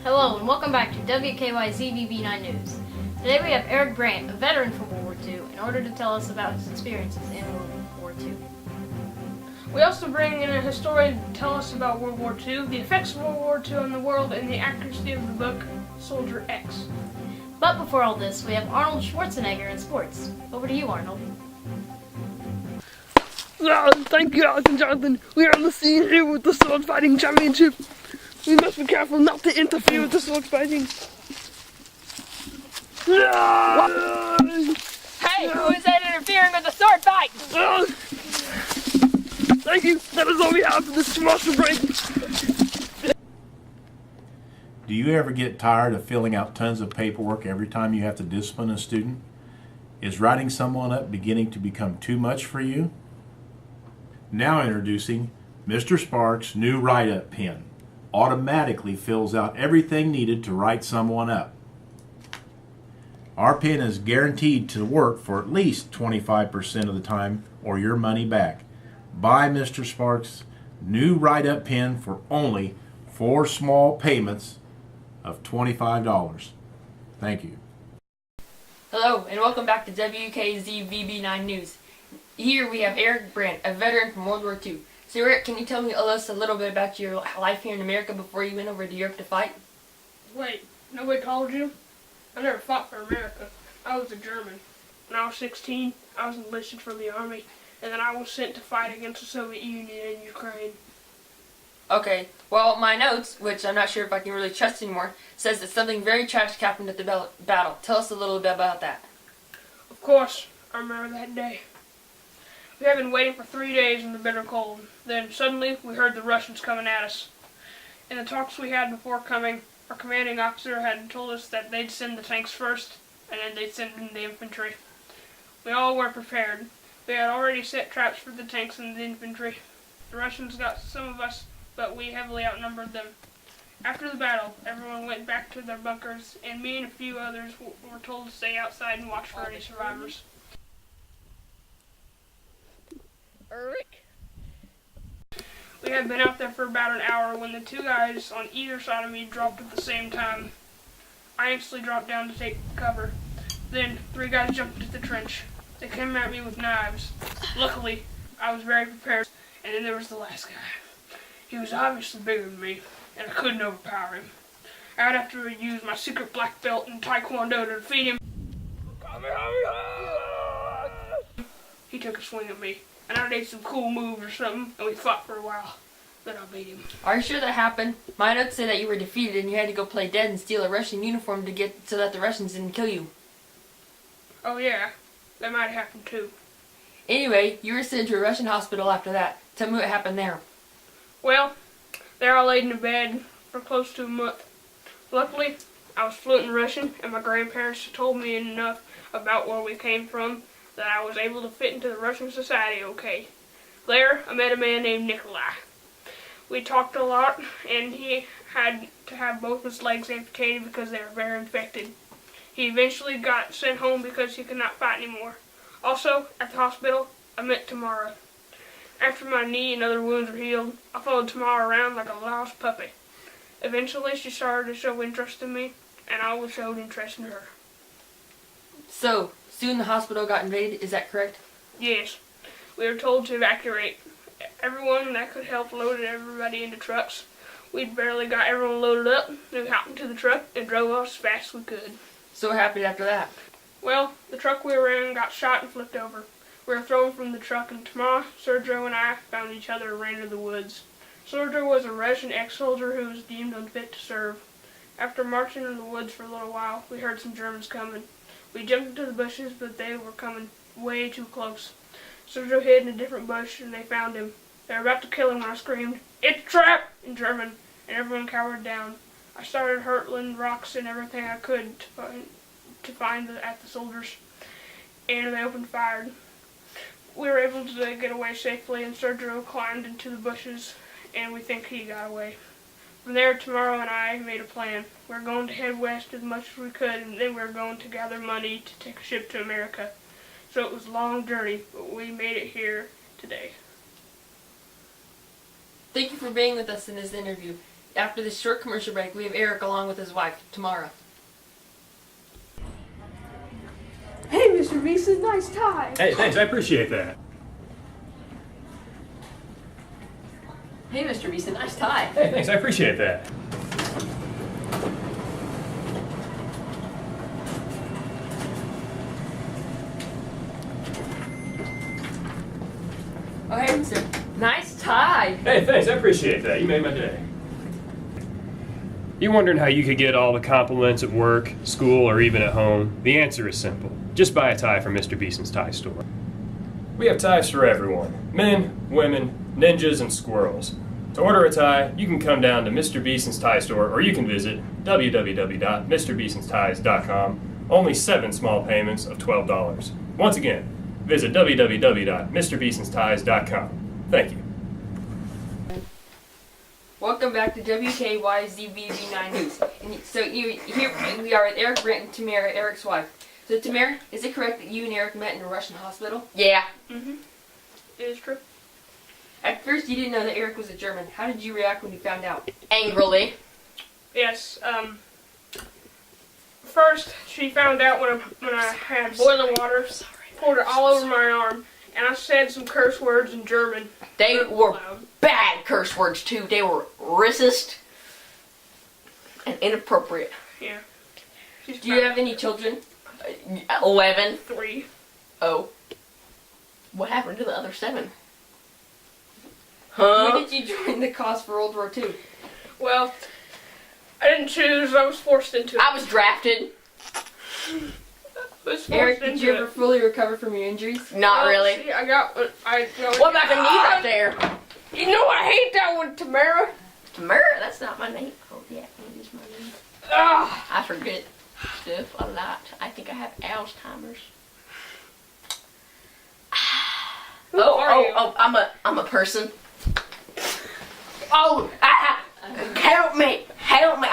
Hello and welcome back to WKYZVB9 News. Today we have Erik Brandt, a veteran from World War II, in order to tell us about his experiences in World War II. We also bring in a historian to tell us about World War II, the effects of World War II on the world, and the accuracy of the book Soldier X. But before all this, we have Arnold Schwarzenegger in sports. Over to you, Arnold. Thank you, Alison Jonathan. We are on the scene here with the sword fighting championship. We must be careful not to interfere with the sword fighting. Hey, who is that interfering with the sword fight? Thank you. That is all we have for this commercial break. Do you ever get tired of filling out tons of paperwork every time you have to discipline a student? Is writing someone up beginning to become too much for you? Now introducing Mr. Sparks' new write-up pen. Automatically fills out everything needed to write someone up. Our pen is guaranteed to work for at least 25% of the time or your money back. Buy Mr. Sparks' new write-up pen for only 4 small payments of $25. Thank you. Hello and welcome back to WKYZVB9 News. Here we have Erik Brandt, a veteran from World War II. So Erik, can you tell us a little bit about your life here in America before you went over to Europe to fight? Wait, nobody told you? I never fought for America. I was a German. When I was 16, I was enlisted for the army, and then I was sent to fight against the Soviet Union in Ukraine. Okay, well my notes, which I'm not sure if I can really trust anymore, says that something very tragic happened at the battle. Tell us a little bit about that. Of course, I remember that day. We had been waiting for 3 days in the bitter cold. Then suddenly we heard the Russians coming at us. In the talks we had before coming, our commanding officer had told us that they'd send the tanks first, and then they'd send in the infantry. We all were prepared. We had already set traps for the tanks and the infantry. The Russians got some of us, but we heavily outnumbered them. After the battle, everyone went back to their bunkers, and me and a few others were told to stay outside and watch for any survivors. Erik? We had been out there for about an hour when the 2 guys on either side of me dropped at the same time. I instantly dropped down to take cover. Then 3 guys jumped into the trench. They came at me with knives. Luckily, I was very prepared. And then there was the last guy. He was obviously bigger than me, and I couldn't overpower him. I would have to use my secret black belt in Taekwondo to defeat him. He took a swing at me, and I did some cool moves or something, and we fought for a while. Then I beat him. Are you sure that happened? My notes say that you were defeated and you had to go play dead and steal a Russian uniform to get so that the Russians didn't kill you. Oh yeah, that might have happened too. Anyway, you were sent to a Russian hospital after that. Tell me what happened there. Well, there I laid in a bed for close to a month. Luckily, I was fluent in Russian, and my grandparents told me enough about where we came from that I was able to fit into the Russian society okay. There, I met a man named Nikolai. We talked a lot, and he had to have both his legs amputated because they were very infected. He eventually got sent home because he could not fight anymore. Also, at the hospital, I met Tamara. After my knee and other wounds were healed, I followed Tamara around like a lost puppy. Eventually, she started to show interest in me, and I showed interest in her. So, soon the hospital got invaded, is that correct? Yes, we were told to evacuate. Everyone that could help loaded everybody into trucks. We'd barely got everyone loaded up, and we hopped into the truck and drove off as fast as we could. So what happened after that? Well, the truck we were in got shot and flipped over. We were thrown from the truck, and Tamara, Sergio, and I found each other and ran to the woods. Sergio was a Russian ex-soldier who was deemed unfit to serve. After marching in the woods for a little while, we heard some Germans coming. We jumped into the bushes, but they were coming way too close. Sergio hid in a different bush, and they found him. They were about to kill him when I screamed, "It's a trap!" in German, and everyone cowered down. I started hurtling rocks and everything I could to find at the soldiers, and they opened fire. We were able to get away safely, and Sergio climbed into the bushes, and we think he got away. From there, Tamara and I made a plan. We were going to head west as much as we could, and then we were going to gather money to take a ship to America. So it was a long journey, but we made it here today. Thank you for being with us in this interview. after this short commercial break, we have Erik along with his wife, Tamara. Hey, Mr. Beeson, nice tie. Hey, thanks. I appreciate that. Hey, Mr. Beeson, nice tie. Hey, thanks. I appreciate that. Oh, hey, sir. Nice tie. Hey, thanks. I appreciate that. You made my day. You wondering how you could get all the compliments at work, school, or even at home? The answer is simple. Just buy a tie from Mr. Beeson's Tie Store. We have ties for everyone. Men, women, ninjas, and squirrels. To order a tie, you can come down to Mr. Beeson's Tie Store, or you can visit www.mrbesonsties.com. Only 7 small payments of $12. Once again, visit www.mrbesonsties.com. Thank you. Welcome back to WKYZVB9 News. And so here we are with Erik Brandt and Tamara, Erik's wife. So Tamara, is it correct that you and Erik met in a Russian hospital? Yeah. It is true. At first you didn't know that Erik was a German. How did you react when you found out? Angrily. Yes. First, she found out when I had boiling water, poured it all over my arm, and I said some curse words in German. They were Loud. bad curse words, too. They were racist and inappropriate. Yeah. She's Do you have any children? 11. 3. Oh. What happened to the other 7? When Huh? did you join the cause for World War II? Well, I didn't choose. I was forced into it. I was drafted. Erik, did you ever fully recover from your injuries? Not really. See, I got. What about the knee right there? You know I hate that one, Tamara. Tamara, that's not my name. Oh, yeah, it is my name. Ah. I forget stuff a lot. I think I have Alzheimer's. Who are you? I'm a person. Oh, help me, help me.